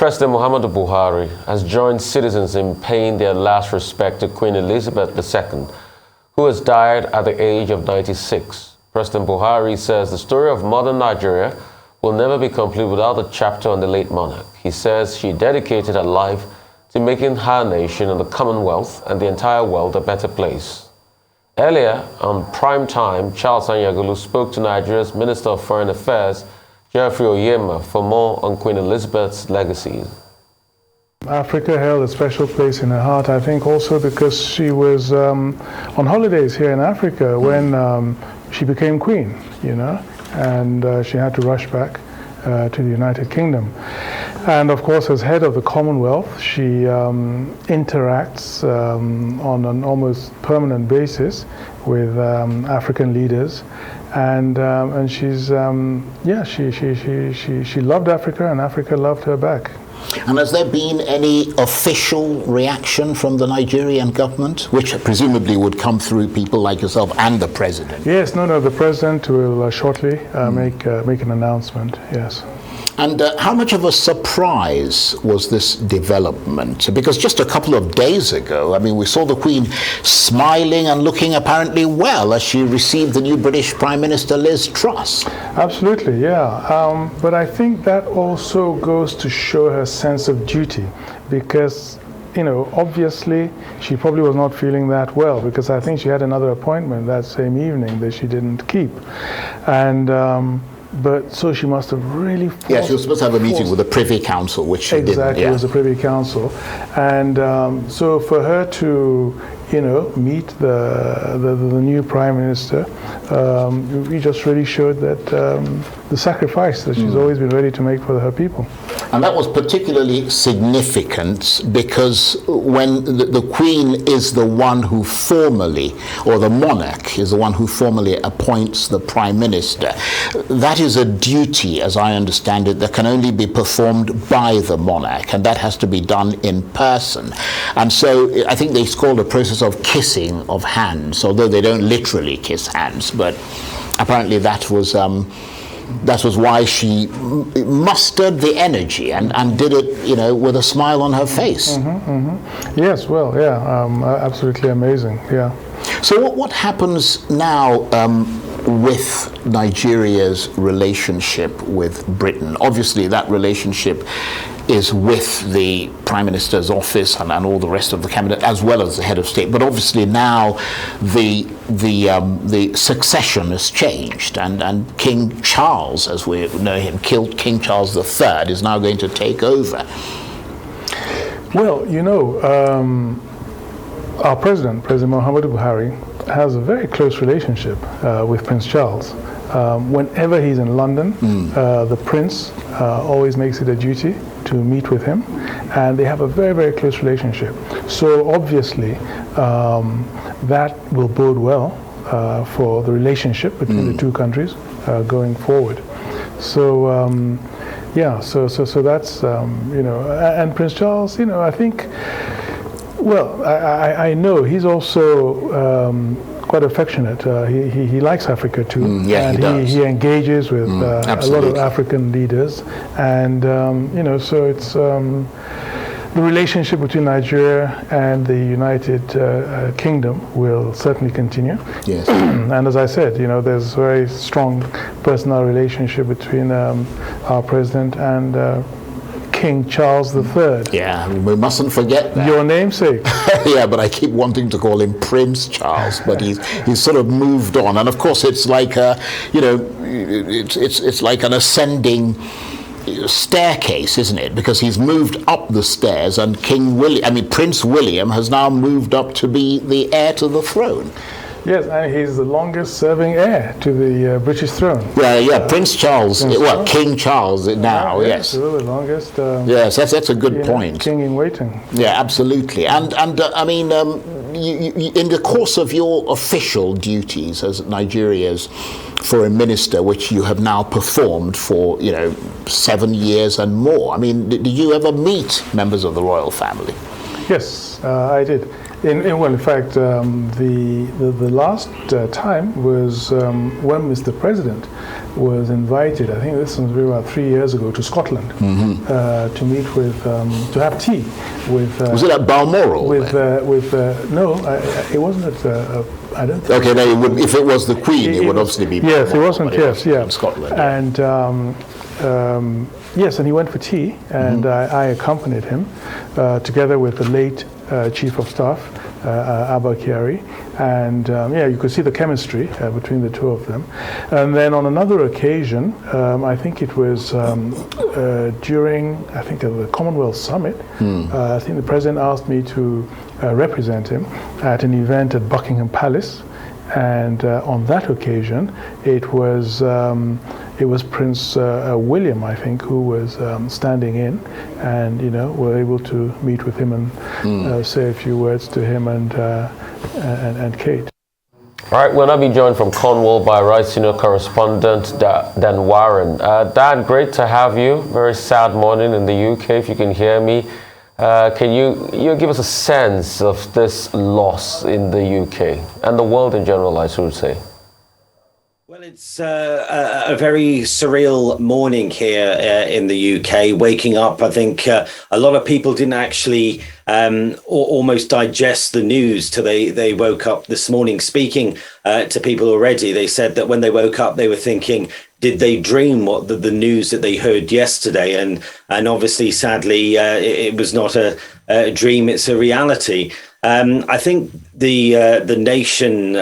President Muhammadu Buhari has joined citizens in paying their last respect to Queen Elizabeth II, who has died at the age of 96. President Buhari says the story of modern Nigeria will never be complete without a chapter on the late monarch. He says she dedicated her life to making her nation and the Commonwealth and the entire world a better place. Earlier, on prime time, Charles Anyagulu spoke to Nigeria's Minister of Foreign Affairs, Geoffrey Oyema, for more on Queen Elizabeth's legacy. Africa held a special place in her heart, I think also because she was on holidays here in Africa when she became queen, and she had to rush back to the United Kingdom. And of course, as head of the Commonwealth, she interacts on an almost permanent basis with African leaders, and she's she loved Africa, and Africa loved her back. And has there been any official reaction from the Nigerian government, which presumably would come through people like yourself and the president? Yes, the president will shortly make an announcement, yes. And how much of a surprise was this development? Because just a couple of days ago, we saw the Queen smiling and looking apparently well as she received the new British Prime Minister Liz Truss. Absolutely, yeah. But I think that also goes to show her sense of duty, because obviously she probably was not feeling that well, because I think she had another appointment that same evening that she didn't keep. And but so she must have really forced, yeah, she was supposed to have a meeting with the Privy Council, which she exactly, didn't. Yeah. It was the Privy Council. And so for her to, meet the new Prime Minister, we just really showed that the sacrifice that she's always been ready to make for her people. And that was particularly significant because when the Queen is the one who formally, or the monarch is the one who formally appoints the Prime Minister, that is a duty, as I understand it, that can only be performed by the monarch, and that has to be done in person. And so I think it's called a process of kissing of hands, although they don't literally kiss hands, but apparently that was why she mustered the energy and did it, with a smile on her face. Yes, well, yeah, absolutely amazing, yeah. So what happens now with Nigeria's relationship with Britain? Obviously, that relationship is with the Prime Minister's office and all the rest of the cabinet, as well as the head of state. But obviously now the succession has changed, and King Charles, as we know him, King Charles III, is now going to take over. Well, our President Muhammadu Buhari, has a very close relationship with Prince Charles. Whenever he's in London, the Prince always makes it a duty to meet with him, and they have a very, very close relationship. So obviously, that will bode well for the relationship between the two countries going forward. So so that's and Prince Charles, I think. Well, I know he's also quite affectionate. He likes Africa too, and he engages with a lot of African leaders, and so it's the relationship between Nigeria and the United Kingdom will certainly continue. Yes. And as I said, there's a very strong personal relationship between our president and King Charles III. Yeah, we mustn't forget that. Your namesake. Yeah, but I keep wanting to call him Prince Charles, but he's sort of moved on. And of course, it's like it's like an ascending staircase, isn't it? Because he's moved up the stairs, and Prince William has now moved up to be the heir to the throne. Yes, and he's the longest-serving heir to the British throne. Yeah, Prince Charles, King Charles now, yes. The longest. Yes, that's a good point. King in waiting. Yeah, absolutely. And in the course of your official duties as Nigeria's foreign minister, which you have now performed for 7 years and more, did you ever meet members of the royal family? Yes, I did. In fact, the last time was when Mr. President was invited, I think this was about 3 years ago, to Scotland to meet with, to have tea with. Was it at Balmoral? No, it wasn't at. I don't think. Okay, no, if it was the Queen, it would obviously be. Yes, it wasn't. Yes, yeah. In Scotland. And yes, and he went for tea, and I accompanied him together with the late Chief of Staff, Abba Kyari, and you could see the chemistry between the two of them. And then on another occasion, I think it was during, the Commonwealth Summit, I think the President asked me to represent him at an event at Buckingham Palace, and on that occasion, it was Prince William, I think, who was standing in, and were able to meet with him and say a few words to him and Kate. All right, we'll now be joined from Cornwall by Right Senior Correspondent Dan Warren. Dan, great to have you. Very sad morning in the UK, if you can hear me. Can you give us a sense of this loss in the UK and the world in general, I should say? Well, it's a very surreal morning here in the UK. Waking up, I think a lot of people didn't actually almost digest the news till they woke up this morning. Speaking to people already, they said that when they woke up, they were thinking, did they dream what the news that they heard yesterday? And obviously, sadly, it was not a dream, it's a reality. I think the nation,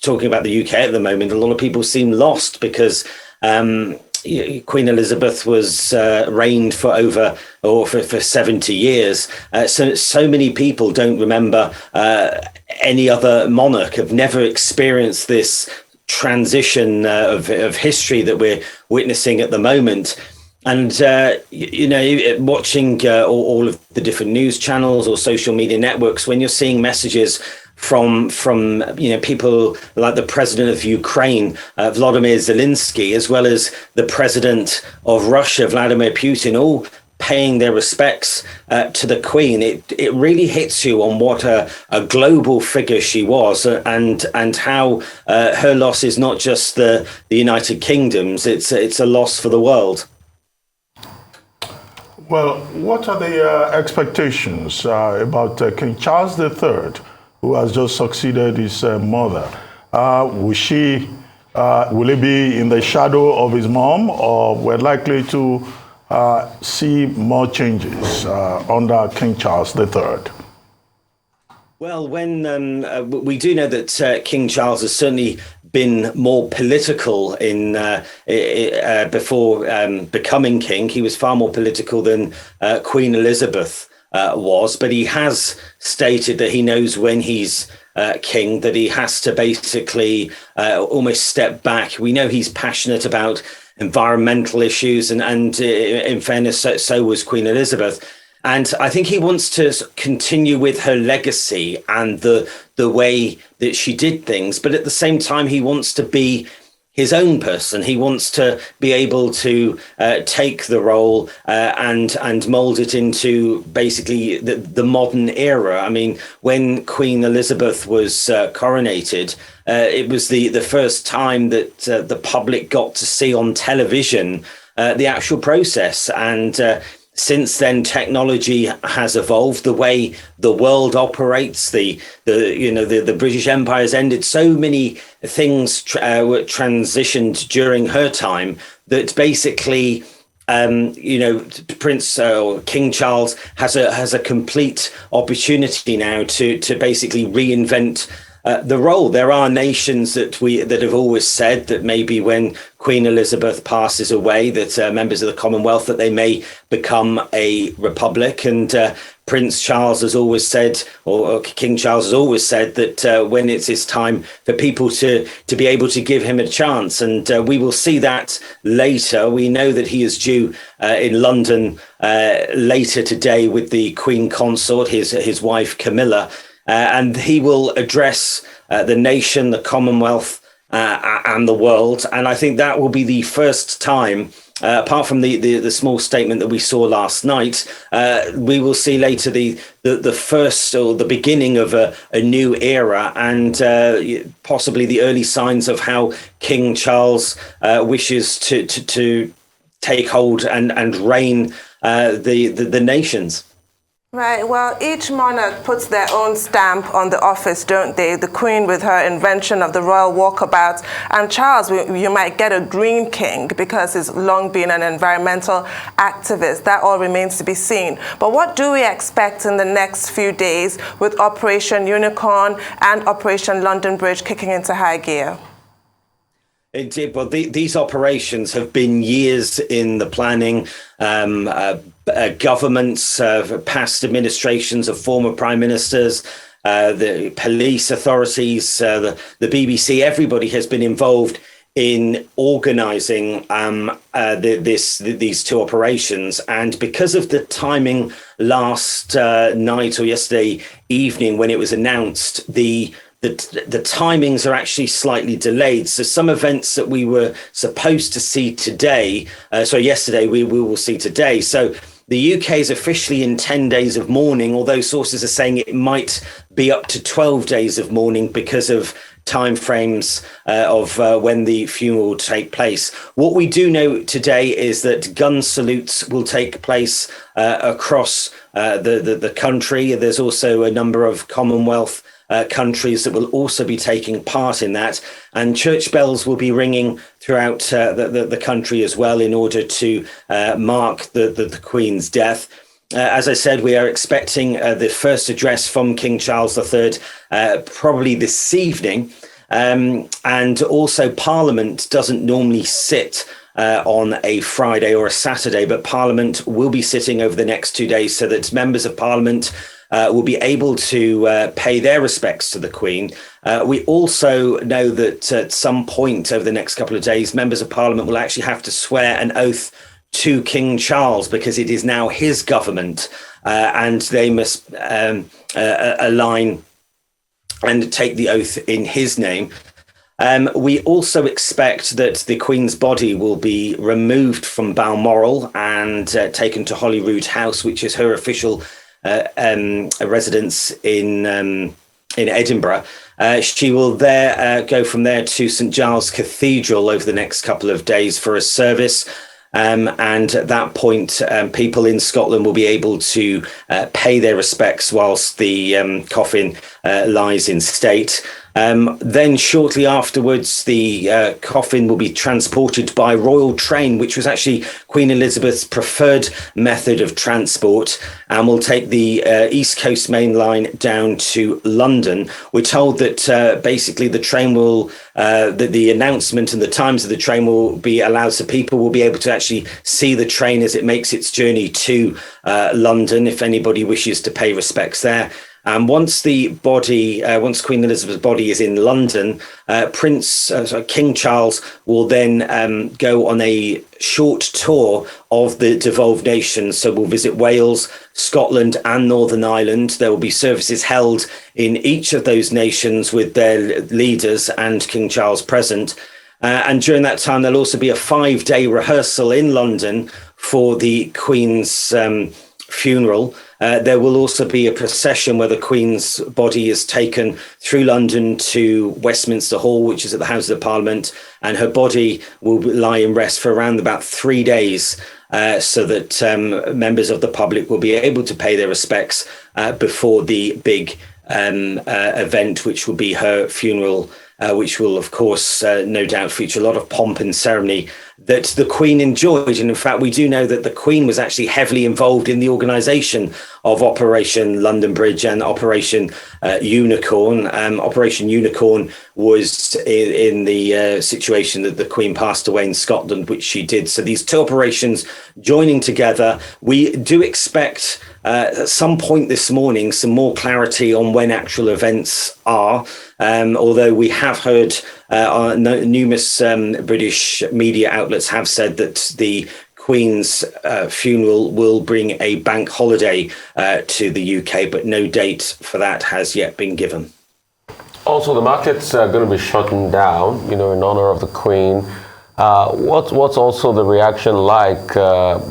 talking about the UK at the moment, a lot of people seem lost because Queen Elizabeth was reigned for for 70 years. So many people don't remember any other monarch, have never experienced this transition of history that we're witnessing at the moment. And, watching all of the different news channels or social media networks, when you're seeing messages from people like the president of Ukraine, Volodymyr Zelensky, as well as the president of Russia, Vladimir Putin, all paying their respects to the Queen, it really hits you on what a global figure she was, and how her loss is not just the United Kingdom's, it's a loss for the world. Well, what are the expectations about King Charles III, who has just succeeded his mother? Will he be in the shadow of his mom, or we're likely to see more changes under King Charles III? Well, when we do know that King Charles has certainly been more political before becoming king. He was far more political than Queen Elizabeth was, but he has stated that he knows when he's king, that he has to basically almost step back. We know he's passionate about environmental issues, and in fairness, so was Queen Elizabeth. And I think he wants to continue with her legacy and the way that she did things. But at the same time, he wants to be his own person. He wants to be able to take the role and mold it into basically the modern era. I mean, when Queen Elizabeth was coronated, it was the first time that the public got to see on television the actual process. And since then, technology has evolved, the way the world operates, the British Empire has ended. So many things were transitioned during her time that basically, Prince or King Charles has a complete opportunity now to basically reinvent the role. There are nations that have always said that maybe when Queen Elizabeth passes away, that members of the Commonwealth, that they may become a republic. And Prince Charles has always said, or King Charles has always said, that when it's his time for people to be able to give him a chance. And we will see that later. We know that he is due in London later today with the Queen Consort, his wife Camilla. And he will address the nation, the Commonwealth, and the world. And I think that will be the first time, apart from the small statement that we saw last night, we will see later the first or the beginning of a new era, and possibly the early signs of how King Charles wishes to take hold and reign the nations. Right. Well, each monarch puts their own stamp on the office, don't they? The Queen with her invention of the royal walkabout, and Charles, you might get a green king because he's long been an environmental activist. That all remains to be seen. But what do we expect in the next few days with Operation Unicorn and Operation London Bridge kicking into high gear? Indeed. Well, these operations have been years in the planning. Governments, past administrations of former prime ministers, the police authorities, the BBC, everybody has been involved in organising these two operations. And because of the timing last night or yesterday evening when it was announced, the timings are actually slightly delayed. So some events that we were supposed to see today, yesterday, we will see today. So the UK is officially in 10 days of mourning, although sources are saying it might be up to 12 days of mourning because of timeframes of when the funeral will take place. What we do know today is that gun salutes will take place across the country. There's also a number of Commonwealth countries that will also be taking part in that, and church bells will be ringing throughout the country as well in order to mark the Queen's death. As I said, we are expecting the first address from King Charles III probably this evening, and also Parliament doesn't normally sit on a Friday or a Saturday, but Parliament will be sitting over the next 2 days so that members of Parliament will be able to pay their respects to the Queen. We also know that at some point over the next couple of days, members of Parliament will actually have to swear an oath to King Charles because it is now his government, and they must align and take the oath in his name. We also expect that the Queen's body will be removed from Balmoral and taken to Holyrood House, which is her official residence in Edinburgh. She will go from there to St Giles Cathedral over the next couple of days for a service. And at that point, people in Scotland will be able to pay their respects whilst the coffin lies in state. Then shortly afterwards, the coffin will be transported by royal train, which was actually Queen Elizabeth's preferred method of transport, and will take the East Coast Main Line down to London. We're told that basically the train will, the announcement and the times of the train will be allowed so people will be able to actually see the train as it makes its journey to London, if anybody wishes to pay respects there. And once Queen Elizabeth's body is in London, King Charles will then go on a short tour of the devolved nations. So we'll visit Wales, Scotland and Northern Ireland. There will be services held in each of those nations with their leaders and King Charles present. And during that time, there'll also be a 5-day rehearsal in London for the Queen's funeral. There will also be a procession where the Queen's body is taken through London to Westminster Hall, which is at the Houses of Parliament, and her body will lie in rest for around about 3 days, so that members of the public will be able to pay their respects before the big event, which will be her funeral, which will, of course, no doubt feature a lot of pomp and ceremony that the Queen enjoyed. And in fact, we do know that the Queen was actually heavily involved in the organisation of Operation London Bridge and Operation Unicorn. Operation Unicorn was in the situation that the Queen passed away in Scotland, which she did. So these two operations joining together, we do expect at some point this morning some more clarity on when actual events are. Although we have heard numerous British media outlets have said that the Queen's funeral will bring a bank holiday to the UK, but no date for that has yet been given. Also, the markets are going to be shutting down, in honor of the Queen. What's also the reaction like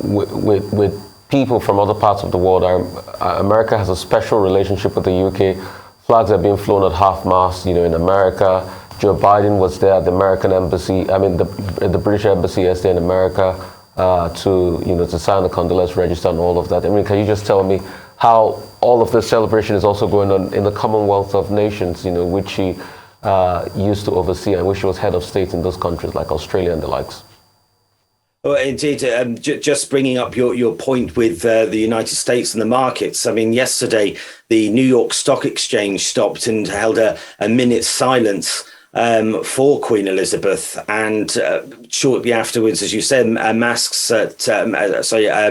with people from other parts of the world? America has a special relationship with the UK. Flags are being flown at half-mast, in America. Joe Biden was there at the American embassy, the British embassy yesterday in America to sign the condolence register and all of that. Can you just tell me how all of this celebration is also going on in the Commonwealth of Nations, which she used to oversee and which she was head of state in those countries like Australia and the likes? Well, indeed, just bringing up your point with the United States and the markets. Yesterday, the New York Stock Exchange stopped and held a minute's silence for Queen Elizabeth, and shortly afterwards, as you said,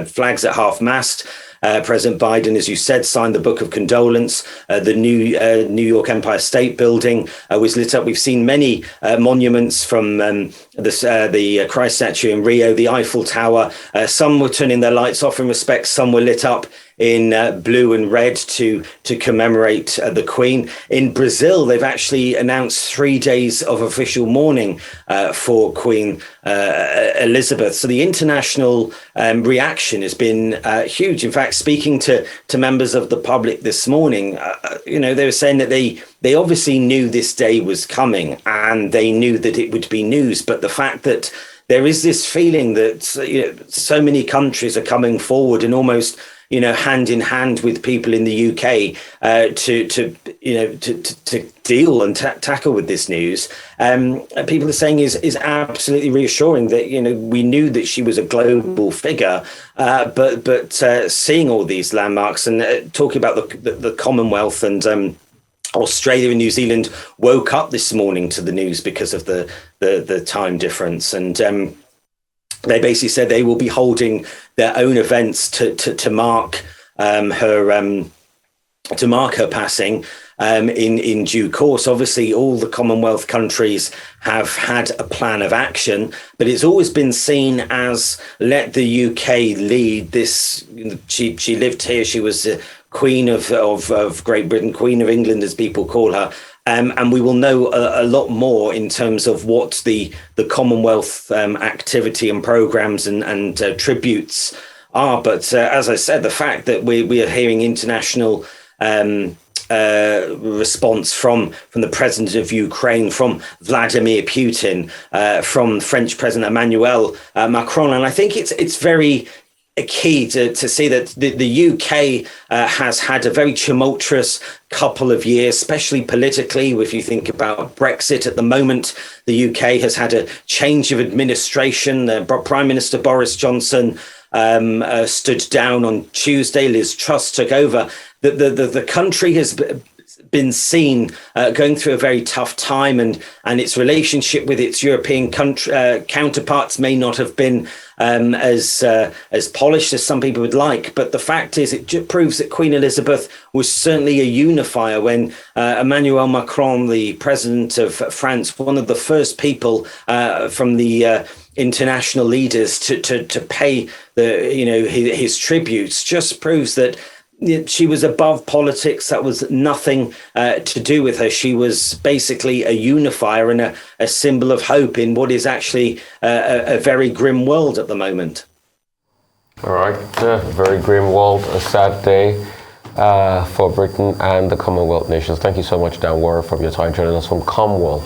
flags at half-mast. President Biden, as you said, signed the Book of Condolence. The new New York Empire State Building was lit up. We've seen many monuments from the Christ statue in Rio, the Eiffel Tower. Some were turning their lights off in respect. Some were lit up in blue and red to commemorate the Queen. In Brazil, they've actually announced 3 days of official mourning for Queen Elizabeth. So the international reaction has been huge. In fact, speaking to members of the public this morning, they were saying that they obviously knew this day was coming and they knew that it would be news. But the fact that there is this feeling that so many countries are coming forward and almost hand in hand with people in the UK to deal and tackle with this news. People are saying is absolutely reassuring that we knew that she was a global figure, but seeing all these landmarks and talking about the Commonwealth and Australia and New Zealand woke up this morning to the news because of the time difference, and they basically said they will be holding their own events to mark her passing in due course. Obviously, all the Commonwealth countries have had a plan of action, but it's always been seen as let the UK lead this. She lived here. She was the Queen of Great Britain, Queen of England, as people call her. And we will know a lot more in terms of what the Commonwealth activity and programs and tributes are. But as I said, the fact that we are hearing international response from the president of Ukraine, from Vladimir Putin, from French President Emmanuel Macron, and I think it's very key to see that the UK has had a very tumultuous couple of years, especially politically. If you think about Brexit at the moment, the UK has had a change of administration. Prime Minister Boris Johnson stood down on Tuesday. Liz Truss took over. The country has been seen going through a very tough time, and its relationship with its European counterparts may not have been as polished as some people would like. But the fact is, it proves that Queen Elizabeth was certainly a unifier when Emmanuel Macron, the president of France, one of the first people from the international leaders to pay his tributes, just proves that she was above politics. That was nothing to do with her. She was basically a unifier and a symbol of hope in what is actually a very grim world at the moment. All right, very grim world, a sad day for Britain and the Commonwealth nations. Thank you so much, Dan Warren, for your time joining us from Commonwealth.